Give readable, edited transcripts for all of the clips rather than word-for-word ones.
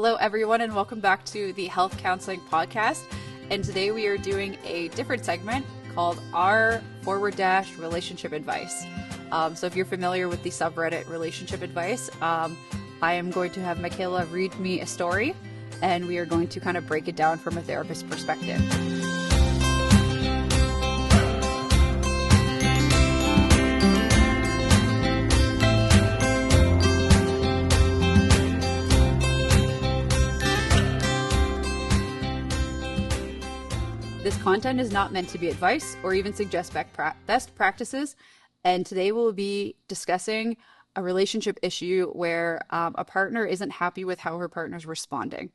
Hello, everyone, and welcome back to the Health Counseling Podcast. And today we are doing a different segment called r/relationship advice. So if you're familiar with the subreddit relationship advice, I am going to have Michaela read me a story, and we are going to kind of break it down from a therapist perspective. This content is not meant to be advice or even suggest best practices. And today we'll be discussing a relationship issue where a partner isn't happy with how her partner's responding.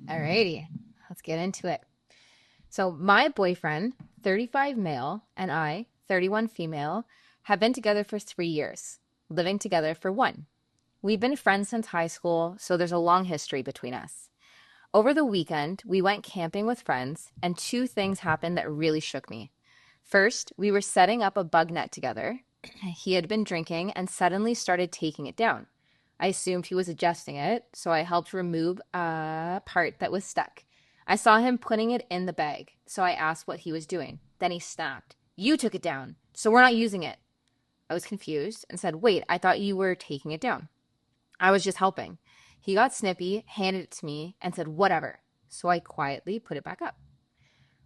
Alrighty, let's get into it. So my boyfriend, 35 male, and I, 31 female, have been together for 3 years, living together for 1. We've been friends since high school, so there's a long history between us. Over the weekend, we went camping with friends, and 2 things happened that really shook me. First, we were setting up a bug net together. He had been drinking and suddenly started taking it down. I assumed he was adjusting it, so I helped remove a part that was stuck. I saw him putting it in the bag, so I asked what he was doing. Then he snapped, "You took it down, so we're not using it." I was confused and said, "Wait, I thought you were taking it down." I was just helping. He got snippy, handed it to me, and said, "Whatever." So I quietly put it back up.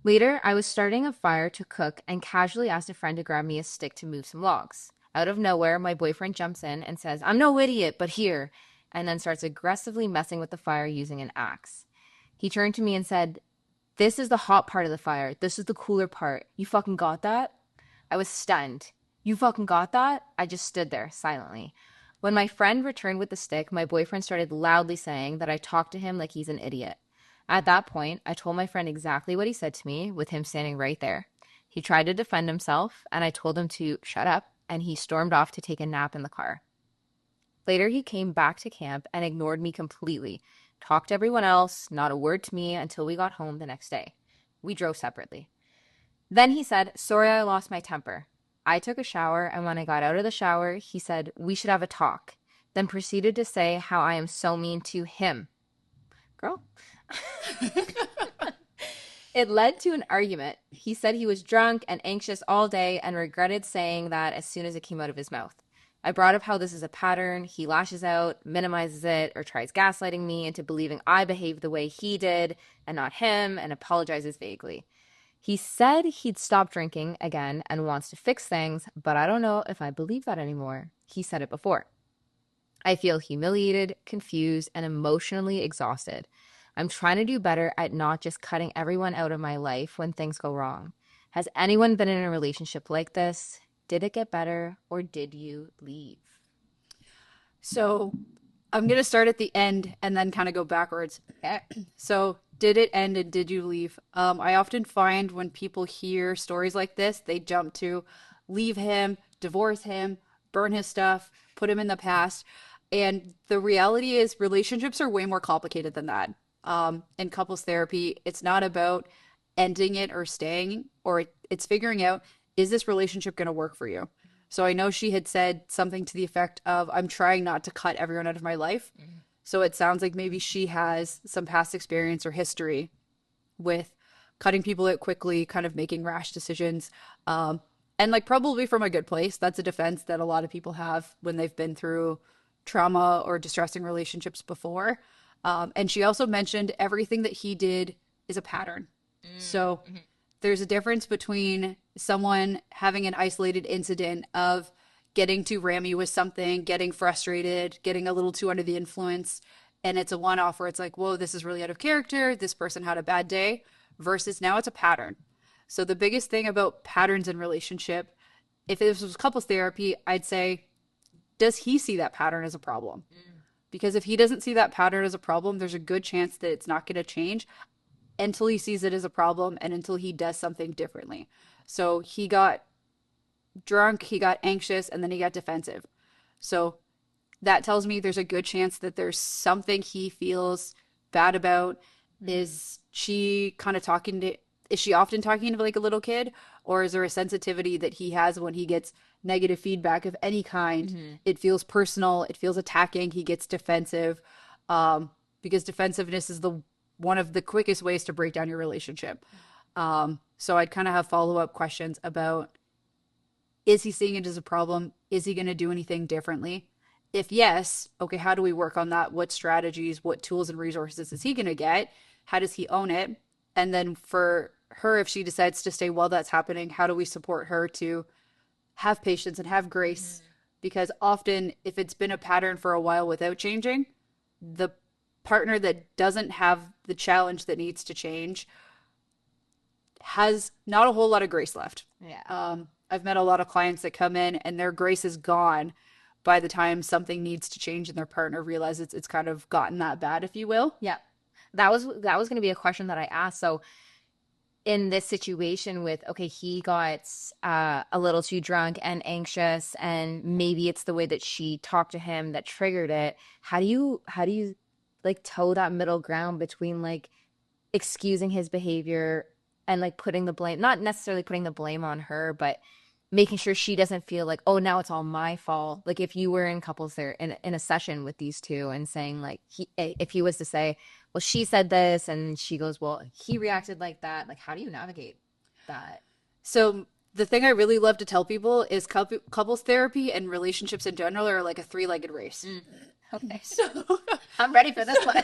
Later, I was starting a fire to cook and casually asked a friend to grab me a stick to move some logs. Out of nowhere, my boyfriend jumps in and says, "I'm no idiot, but here," and then starts aggressively messing with the fire using an axe. He turned to me and said, "This is the hot part of the fire. This is the cooler part. You fucking got that?" I was stunned. "You fucking got that?" I just stood there silently. When my friend returned with the stick, my boyfriend started loudly saying that I talked to him like he's an idiot. At that point, I told my friend exactly what he said to me, with him standing right there. He tried to defend himself, and I told him to shut up, and he stormed off to take a nap in the car. Later, he came back to camp and ignored me completely, talked to everyone else, not a word to me until we got home the next day. We drove separately. Then he said, "Sorry, I lost my temper." I took a shower, and when I got out of the shower, he said, "We should have a talk," then proceeded to say how I am so mean to him. Girl. It led to an argument. He said he was drunk and anxious all day and regretted saying that as soon as it came out of his mouth. I brought up how this is a pattern. He lashes out, minimizes it, or tries gaslighting me into believing I behaved the way he did and not him, and apologizes vaguely. He said he'd stop drinking again and wants to fix things, but I don't know if I believe that anymore. He said it before. I feel humiliated, confused, and emotionally exhausted. I'm trying to do better at not just cutting everyone out of my life when things go wrong. Has anyone been in a relationship like this? Did it get better, or did you leave? So I'm going to start at the end and then kind of go backwards. So did it end and did you leave? I often find when people hear stories like this, they jump to leave him, divorce him, burn his stuff, put him in the past. And the reality is relationships are way more complicated than that. In couples therapy, it's not about ending it or staying, or it's figuring out, is this relationship going to work for you? So I know she had said something to the effect of, "I'm trying not to cut everyone out of my life." Mm-hmm. So it sounds like maybe she has some past experience or history with cutting people out quickly, kind of making rash decisions. And like probably from a good place. That's a defense that a lot of people have when they've been through trauma or distressing relationships before. And she also mentioned everything that he did is a pattern. So there's a difference between someone having an isolated incident of getting too rammy with something, getting frustrated, getting a little too under the influence, and it's a one-off where it's like, whoa, this is really out of character, this person had a bad day, versus now it's a pattern. So the biggest thing about patterns in relationship, if this was couples therapy, I'd say, does he see that pattern as a problem? Because if he doesn't see that pattern as a problem, there's a good chance that it's not going to change until he sees it as a problem and until he does something differently. So he got drunk, he got anxious, and then he got defensive. So that tells me there's a good chance that there's something he feels bad about. Is she often talking to like a little kid, or is there a sensitivity that he has when he gets negative feedback of any kind? It feels personal, it feels attacking, he gets defensive. because defensiveness is the one of the quickest ways to break down your relationship. So I'd kind of have follow-up questions about, is he seeing it as a problem? Is he going to do anything differently? If yes, okay, how do we work on that? What strategies, what tools and resources is he going to get? How does he own it? And then for her, if she decides to stay while that's happening, how do we support her to have patience and have grace? Because often, if it's been a pattern for a while without changing, the partner that doesn't have the challenge that needs to change has not a whole lot of grace left. Yeah. I've met a lot of clients that come in and their grace is gone by the time something needs to change and their partner realizes it's kind of gotten that bad, if you will. Yeah. That was going to be a question that I asked. So in this situation with, okay, he got a little too drunk and anxious, and maybe it's the way that she talked to him that triggered it. How do you like toe that middle ground between like excusing his behavior and like putting the blame, not necessarily putting the blame on her, but making sure she doesn't feel like, oh, now it's all my fault. Like if you were in couples there in a session with these two and saying like, if he was to say, well, she said this, and she goes, well, he reacted like that. Like, how do you navigate that? So the thing I really love to tell people is couples therapy and relationships in general are like a three-legged race. Okay. So I'm ready for this one.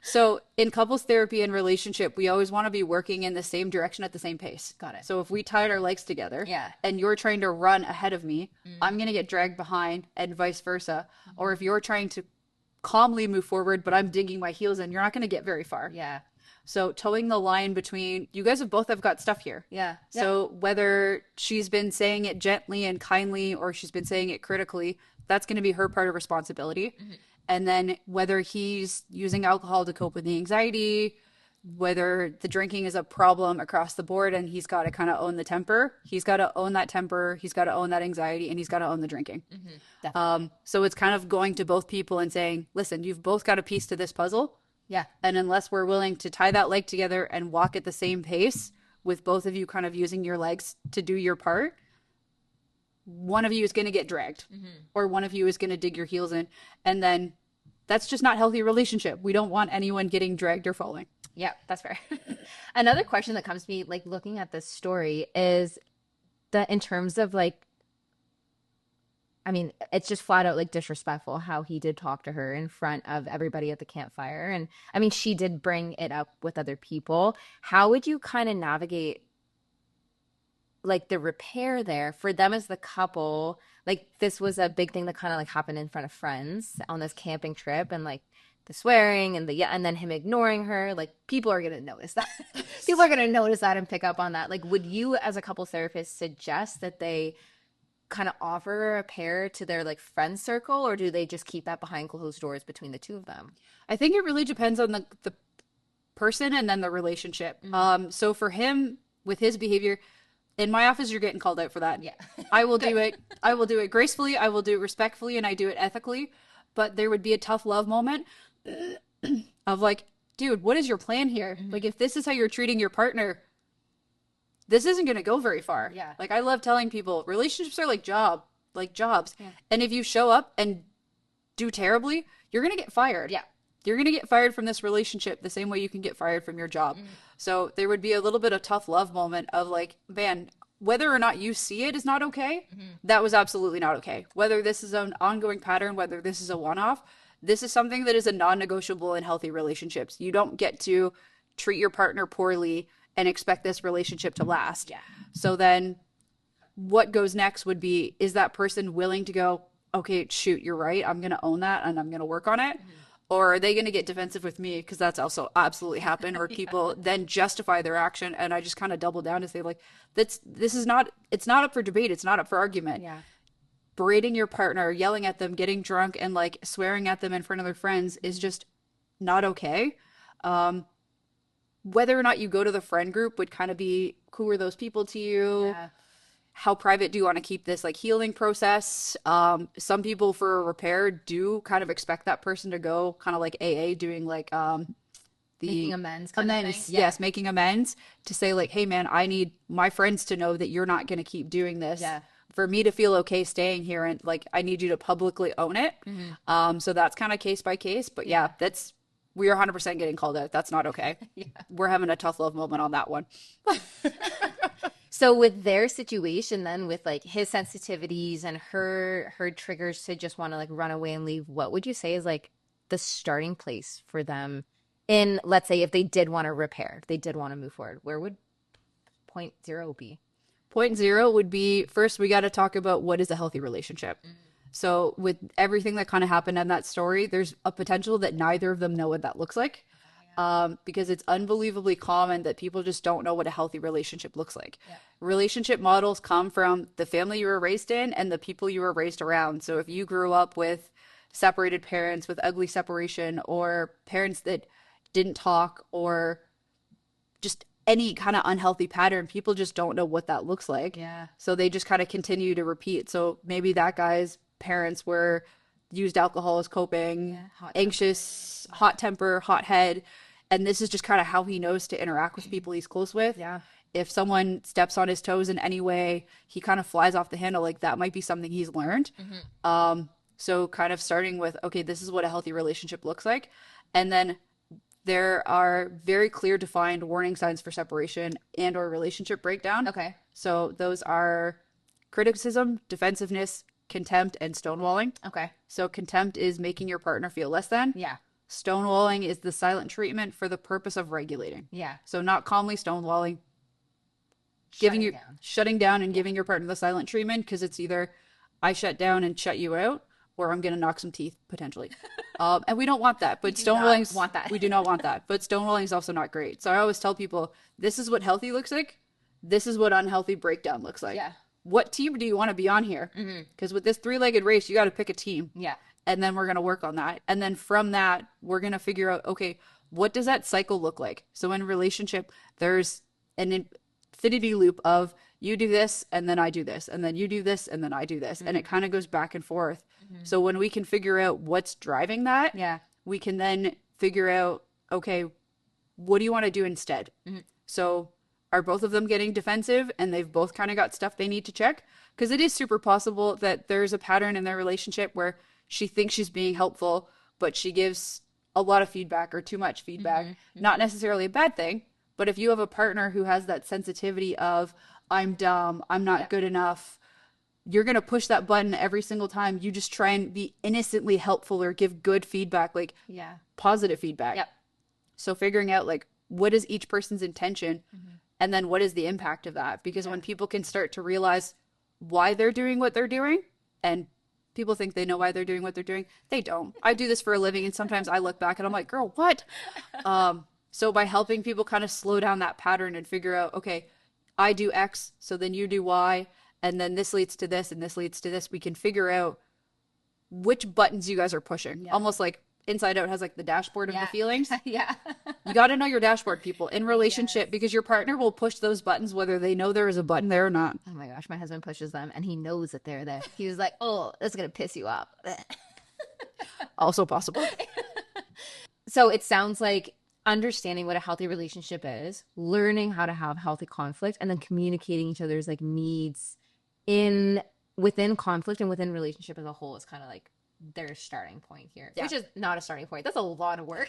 So in couples therapy and relationship, we always want to be working in the same direction at the same pace. Got it. So if we tied our legs together, Yeah. and you're trying to run ahead of me, I'm going to get dragged behind and vice versa. Or if you're trying to calmly move forward, but I'm digging my heels in, you're not going to get very far. Yeah. So towing the line between, you guys have both have got stuff here. Yeah. So whether she's been saying it gently and kindly or she's been saying it critically, that's going to be her part of responsibility. And then whether he's using alcohol to cope with the anxiety, whether the drinking is a problem across the board and he's got to kind of own the temper, he's got to own that temper, he's got to own that anxiety, and he's got to own the drinking. So it's kind of going to both people and saying, listen, you've both got a piece to this puzzle. Yeah. And unless we're willing to tie that leg together and walk at the same pace with both of you kind of using your legs to do your part, one of you is going to get dragged or one of you is going to dig your heels in. And then that's just not healthy relationship. We don't want anyone getting dragged or falling. Yeah, that's fair. Another question that comes to me, like looking at this story, is that in terms of like, I mean, it's just flat out like disrespectful how he did talk to her in front of everybody at the campfire. And I mean, she did bring it up with other people. How would you kind of navigate like the repair there for them as the couple? Like this was a big thing that kind of like happened in front of friends on this camping trip, and like the swearing and and then him ignoring her. Like people are gonna notice that. People are gonna notice that and pick up on that. Like, would you as a couple therapist suggest that they kind of offer a repair to their like friend circle, or do they just keep that behind closed doors between the two of them? I think it really depends on the person and then the relationship. So for him with his behavior, in my office, you're getting called out for that. Yeah. I will do it. I will do it gracefully. I will do it respectfully, and I do it ethically. But there would be a tough love moment of like, dude, what is your plan here? Like, if this is how you're treating your partner, this isn't going to go very far. Yeah. Like, I love telling people relationships are like jobs. Yeah. And if you show up and do terribly, you're going to get fired. Yeah. You're going to get fired from this relationship the same way you can get fired from your job. So there would be a little bit of tough love moment of like, man, whether or not you see it is not okay, that was absolutely not okay. Whether this is an ongoing pattern, whether this is a one-off, this is something that is a non-negotiable in healthy relationships. You don't get to treat your partner poorly and expect this relationship to last. Yeah. So then what goes next would be, is that person willing to go, okay, shoot, you're right, I'm going to own that and I'm going to work on it? Or are they going to get defensive with me? Because that's also absolutely happened. Or people then justify their action, and I just kind of double down and say like, this is not, it's not up for debate. It's not up for argument. Yeah. Berating your partner, yelling at them, getting drunk, and like swearing at them in front of their friends is just not okay. Whether or not you go to the friend group would kind of be, who are those people to you? Yeah. How private do you want to keep this like healing process? Some people for a repair do kind of expect that person to go kind of like AA, doing like the Making amends kind of amends. thing. Yeah. Yes, making amends to say like, hey man, I need my friends to know that you're not going to keep doing this. Yeah. For me to feel okay staying here, and like I need you to publicly own it. So that's kind of case by case. But yeah, that's We are 100% getting called out. That's not okay. Yeah. We're having a tough love moment on that one. So with their situation then with like his sensitivities and her triggers to just want to like run away and leave, what would you say is like the starting place for them in, let's say, if they did want to repair, if they did want to move forward, where would point zero be? Point zero would be first, we got to talk about what is a healthy relationship. So, with everything that kind of happened in that story, there's a potential that neither of them know what that looks like. Because it's unbelievably common that people just don't know what a healthy relationship looks like. Yeah. Relationship models come from the family you were raised in and the people you were raised around. So, if you grew up with separated parents, with ugly separation, or parents that didn't talk, or just any kind of unhealthy pattern, people just don't know what that looks like. Yeah. So they just kind of continue to repeat. So maybe that guy's parents were used alcohol as coping, anxious, hot temper, hot head. And this is just kind of how he knows to interact with people he's close with. Yeah. If someone steps on his toes in any way, he kind of flies off the handle. Like that might be something he's learned. So kind of starting with, okay, this is what a healthy relationship looks like. And then there are very clear defined warning signs for separation and or relationship breakdown. Okay. So those are criticism, defensiveness, contempt, and stonewalling. Okay. So contempt is making your partner feel less than. Yeah. Stonewalling is the silent treatment for the purpose of regulating. Yeah. So not calmly stonewalling, shutting down and giving your partner the silent treatment, because it's either I shut down and shut you out, or I'm going to knock some teeth potentially. And we don't want that. But stonewalling's want that. We do not want that. But stonewalling is also not great. So I always tell people, this is what healthy looks like. This is what unhealthy breakdown looks like. Yeah. What team do you want to be on here? Because with this three-legged race, you got to pick a team. Yeah. And then we're going to work on that. And then from that, we're going to figure out, okay, what does that cycle look like? So in a relationship, there's an infinity loop of you do this and then I do this, and then you do this and then I do this. And it kind of goes back and forth. So when we can figure out what's driving that, we can then figure out, okay, what do you want to do instead? So are both of them getting defensive and they've both kind of got stuff they need to check? Because it is super possible that there's a pattern in their relationship where she thinks she's being helpful, but she gives a lot of feedback or too much feedback. Not necessarily a bad thing, but if you have a partner who has that sensitivity of, I'm dumb, I'm not good enough, you're going to push that button every single time you just try and be innocently helpful or give good feedback, like positive feedback. Yep. So figuring out like what is each person's intention and then what is the impact of that? Because when people can start to realize why they're doing what they're doing, and people think they know why they're doing what they're doing, they don't. I do this for a living, and sometimes I look back and I'm like, girl, what? So by helping people kind of slow down that pattern and figure out, okay, I do X, so then you do Y, and then this leads to this, and this leads to this. We can figure out which buttons you guys are pushing. Almost like Inside Out has like the dashboard of the feelings. You got to know your dashboard, people, in relationship, because your partner will push those buttons whether they know there is a button there or not. Oh my gosh, my husband pushes them and he knows that they're there. He was like, oh, that's going to piss you off. Also possible. So it sounds like understanding what a healthy relationship is, learning how to have healthy conflict, and then communicating each other's like needs within conflict and within relationship as a whole is kind of like their starting point here, which is not a starting point. That's a lot of work.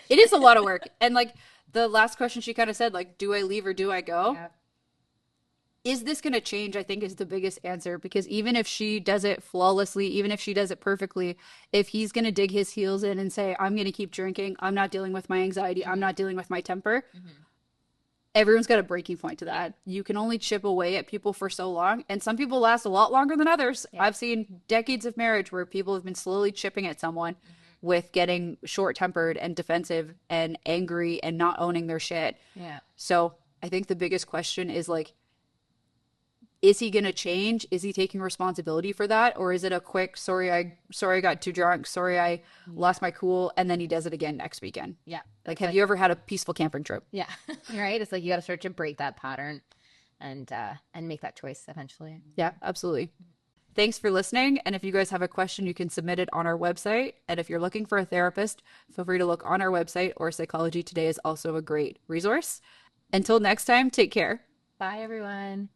It is a lot of work. And like the last question she kind of said, like, do I leave or do I go? Is this going to change? I think is the biggest answer, because even if she does it flawlessly, even if she does it perfectly, if he's going to dig his heels in and say, I'm going to keep drinking, I'm not dealing with my anxiety, I'm not dealing with my temper, everyone's got a breaking point to that. You can only chip away at people for so long, and some people last a lot longer than others. I've seen decades of marriage where people have been slowly chipping at someone with getting short-tempered and defensive and angry and not owning their shit. So I think the biggest question is like, is he going to change? Is he taking responsibility for that? Or is it a quick, sorry, I got too drunk. Sorry, I lost my cool. And then he does it again next weekend. Like, have you ever had a peaceful camping trip? Right. It's like, you got to start to break that pattern and make that choice eventually. Yeah, absolutely. Thanks for listening. And if you guys have a question, you can submit it on our website. And if you're looking for a therapist, feel free to look on our website, or Psychology Today is also a great resource. Until next time, take care. Bye, everyone.